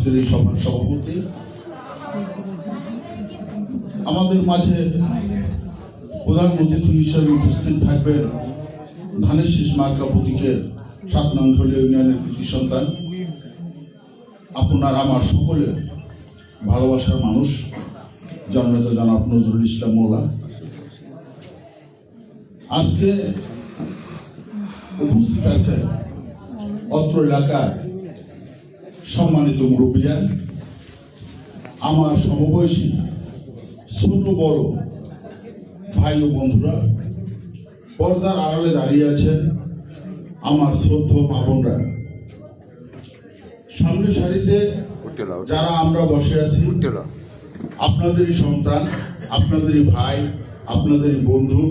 আজকের এই সভার সভাপতি, আমাদের মাঝে প্রধান অতিথি হিসেবে উপস্থিত থাকবেন ধানের শীষ মার্কা প্রতীকের 7 নং ধলীয় ইউনিয়নের কৃতি সন্তান, আপনার আমার সকলের ভালোবাসার মানুষ জননেতা জনাব নজরুল ইসলাম মোল্লা। আজকে উপস্থিত আছে অত্র এলাকার সম্মানিত মুরব্বিয়ান, আমার সমবয়সী ছোট বড় ভাই ও বন্ধুরা, পর্দার আড়ালে দাঁড়িয়ে আছেন আমার শ্রদ্ধ মা বোনরা, সামনে সারিতে যারা আমরা বসে আছি, আপনাদেরই সন্তান, আপনাদেরই ভাই, আপনাদেরই বন্ধু,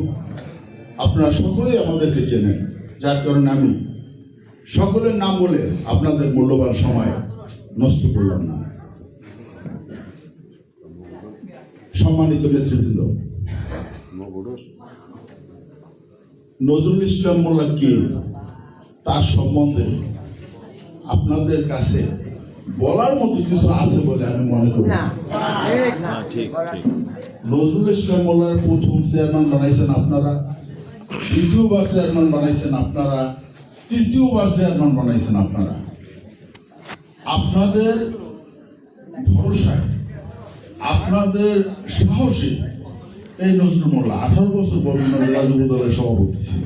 আপনারা সকলেই আমাদেরকে চেনেন, যার কারণে আমি সকলের নাম বলে আপনাদের মূল্যবান সময় নষ্ট করলাম না। সম্মানিত নেতৃবৃন্দ, নজরুল ইসলাম মোল্লা কে, তার সম্বন্ধে আপনাদের কাছে বলার মতো কিছু আছে বলে আমি মনে করি। নজরুল ইসলাম মোল্লার প্রথম চেয়ারম্যান বানাইছেন আপনারা, দ্বিতীয়বার চেয়ারম্যান বানাইছেন আপনারা, তৃতীয়বার চেয়ারম্যান বানাইছেন আপনারা। আপনাদের ভরসায়, আপনাদের সাহসে এই নজরুল মোল্লা 18 বছর বরগুনা জেলা যুব দলের সভাপতি ছিল,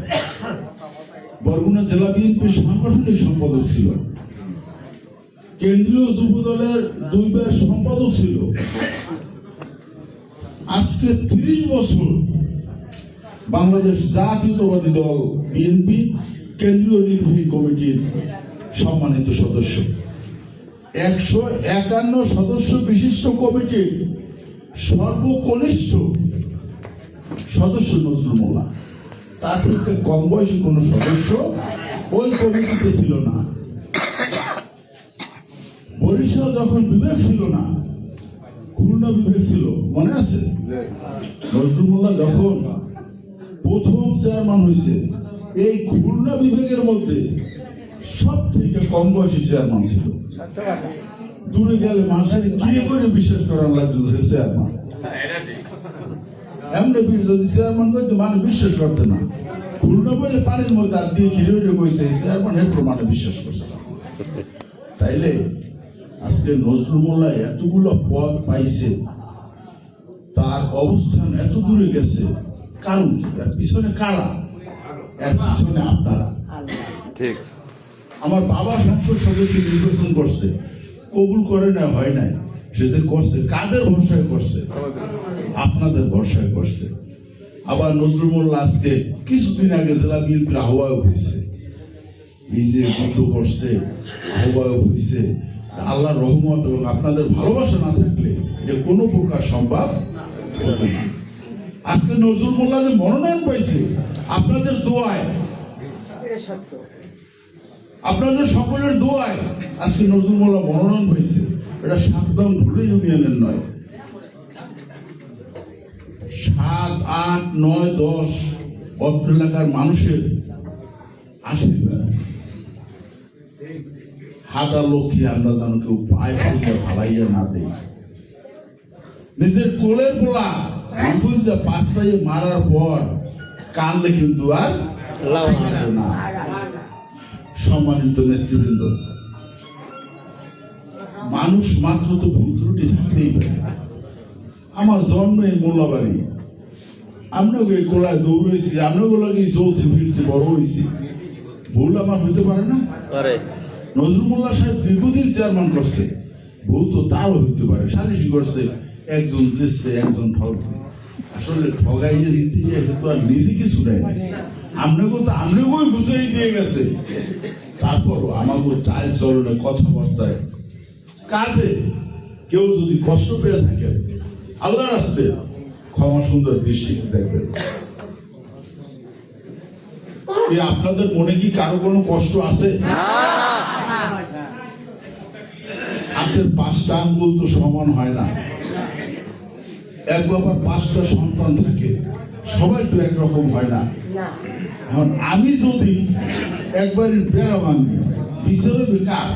বরগুনা জেলা বিএনপির সাংগঠনিক সম্পাদক ছিল, কেন্দ্রীয় যুব দলের 2বার সম্পাদক ছিল। আজকে 30 বছর বাংলাদেশ জাতীয়তাবাদী দল বিএনপি কেন্দ্রীয় নির্বাহী কমিটির সম্মানিত সদস্য, 151 সদস্য বিশিষ্ট কমিটির সর্বকনিষ্ঠ সদস্য নজরুল মোল্লা। তার থেকে কম বয়সী কোন সদস্য ওই কমিটিতে ছিল না। বরিশাল যখন বিভাগ ছিল না, খুলনা বিভাগ ছিল, মনে আছে? নজরুল মোল্লা যখন প্রথম চেয়ারম্যান হয়েছে, এই খুলনা বিভাগের মধ্যে সব থেকে কম বয়সী চেয়ারম্যান ছিল। দূরে গেলে মানুষের কি করে বিশ্বাস করার লাগছে যে চেয়ারম্যান, এমনি যদি চেয়ারম্যান করতে মানে বিশ্বাস করতে না। খুলনা বলে পানির মধ্যে আর দিয়ে ঘিরে কইছে চেয়ারম্যান, এর প্রমাণে বিশ্বাস করছে। তাইলে আজকে নজরুল মোল্লা এতগুলো পদ পাইছে, তার অবস্থান এত দূরে গেছে, কারণ কি? এর পিছনে কারা? এর পিছনে আপনারা। ঠিক, আমার বাবা সংসদ সদস্য নির্বাচন করছে, কবুল করে না, হয় নাই, সে যে করছে কাদের ভরসায় করছে? আপনাদের ভরসায় করছে। আবার নজরুল মোল্লা আজকে কিছুদিন আগে জেলা বিএনপির আহ্বায়ক হয়েছে, এই যে যুদ্ধ করছে, আহ্বায়ক হয়েছে। আল্লাহর রহমত এবং আপনাদের ভালোবাসা না থাকলে এটা কোনো প্রকার সম্ভব হতো না। আজকে নজরুল মোল্লা যে মনোনয়ন পাইছে আপনাদের দোয়ায়, আপনাদের সকলের দোয়ায় আজকে নজরুল মোল্লা মনোনয়ন পাইছে। এটা 7 নং ধলীয় ইউনিয়নের নয়, 7, 8, 9, 10 অত্র এলাকার মানুষের আশীর্বাদ। হাদা লক্ষ্মী আমরা যেন কেউ পায়ে ফুলে ভালাইয়া না দেই। নিজের কোলের পোলা বুঝা পাঁচটায় মারার পর কানলে কিন্তু আর না। সম্মানিত নেতৃবৃন্দ, মানুষ মাত্র তো ভুল ত্রুটি থাকতেই পারে। আমার জন্ম এই মোল্লাবাড়ি, আপনাকে এই কোলায় দৌড়েছি, আপনাকে লাগে চলছি ফিরছি, বড় হয়েছি, ভুল আমার হইতে পারে না? নজরুল মোল্লা সাহেব দীর্ঘদিন চেয়ারম্যান করছে, ভুল তো তারও হইতে পারে। সালিশি করছে, একজন জিতছে, একজন ঠকছে। আসলে ঠগাইয়ে জিতে কিন্তু আর নিজে কিছু নেয়, আপনাকেও ঘুষাই দিয়ে গেছে। তারপরও আমাকে চাল চলনে, কথাবার্তায়, কাজে কেউ যদি কষ্ট পেয়ে থাকে, আল্লাহর রাস্তায় ক্ষমা সুন্দর দৃষ্টিতে দেখবেন। আপনাদের মনে কি কারো কোনো কষ্ট আছে? আপনার 5টা আঙ্গুল তো সমান হয় না। এক বাবার 5টা সন্তান থাকে, সবাই তো একরকম হয় না। এখন আমি যদি একবারের বেড়া ভাঙি, বিচারে বেকার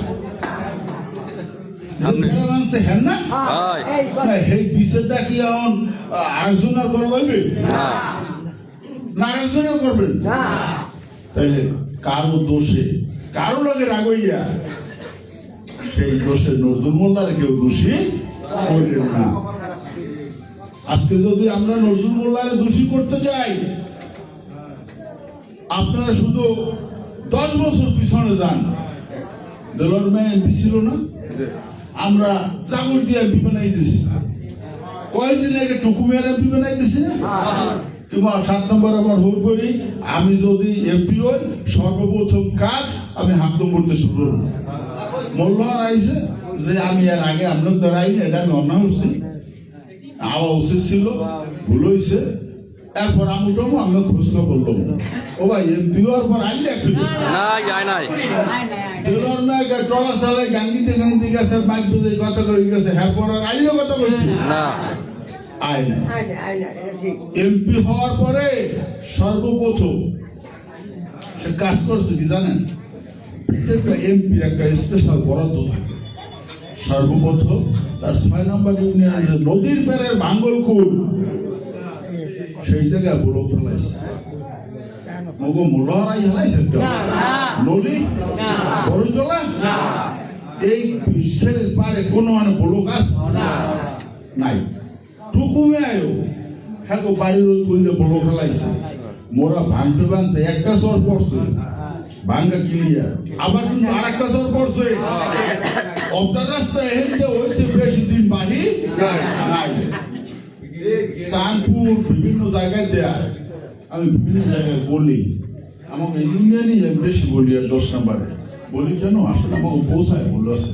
মানছে হ্যাঁ না এই বিচারটা কি এখন আরেকজনের করা লাগবে না আরেকজনের করবেন তাইলে কারো দোষে কারো লাগে রাগইয়া সেই দোষে নজরুল মোল্লার কেউ দোষী করবেন না। আজকে যদি আমরা নজরুল মোল্লারে দোষী করতে যাই, আপনারা শুধু 10 বছর পিছনে যান, দেলোয়ার মিয়া এমপি ছিল না, আমরা চাকর দিয়ে এমপি বানাই দিছি, কয়েকদিন আগে টুকুমিয়ার এমপি বানাই দিছি না, কিংবা 7 নম্বর আবার হোক করি আমি যদি এমপি হই সর্বপ্রথম কাজ আমি হাকম করতে শুরু করব। মোল্লার আইছে যে আমি এর আগে আপনার দাঁড়াই না, এটা আমি অন্যায় হচ্ছি, আওয়া উচিত ছিল, ভুল হয়েছে, এরপর আমুটাও আমরা খোঁজ খবর বললাম ও ভাই এমপি হওয়ার পর আইলে দেলোয়ার মিয়া ট্রলার চালায় গাঙ্গিতে গাঙ্গিতে গেছে, বাইক বেজে কথা কই গেছে, হ্যাঁ পর আর আইলে কথা কই আয় না। এমপি হওয়ার পরে সর্বপ্রথম সে কাজ করছে কি জানেন, প্রত্যেকটা এমপির একটা স্পেশাল বরাদ্দ থাকে। সর্বপ্রথম তার 6 নম্বর ইউনিয়নে যে নদীর পাড়ের ভাঙ্গলকুল সেই জায়গায় ব্লক ফেলাইছে, মগো মোল্লারাই হেলাইছে নলি বড়জলা এই বিশ্বের পারে কোনো ব্লক আছে নাই। টুকুমে আয়ো হ্যাঁ বাড়ির ওই কইলে ব্লক ফেলাইছে, মোরা ভাঙতে ভাঙতে একটা চর পড়ছে ভাঙ্গা ক্লিয়ার, আবার কিন্তু আরেকটা চর পড়ছে অবদার রাস্তা হেঁটে হইতে বেশি দিন বাহি নাই। সানপুর বিভিন্ন জায়গায় দেয়া, আমি বিভিন্ন জায়গায় বলি, আমাকে ইউনিয়নই বেশি বলি, আর 10 নম্বরে বলি কেন আসলে আমাকে পৌঁছায় বলে আছে।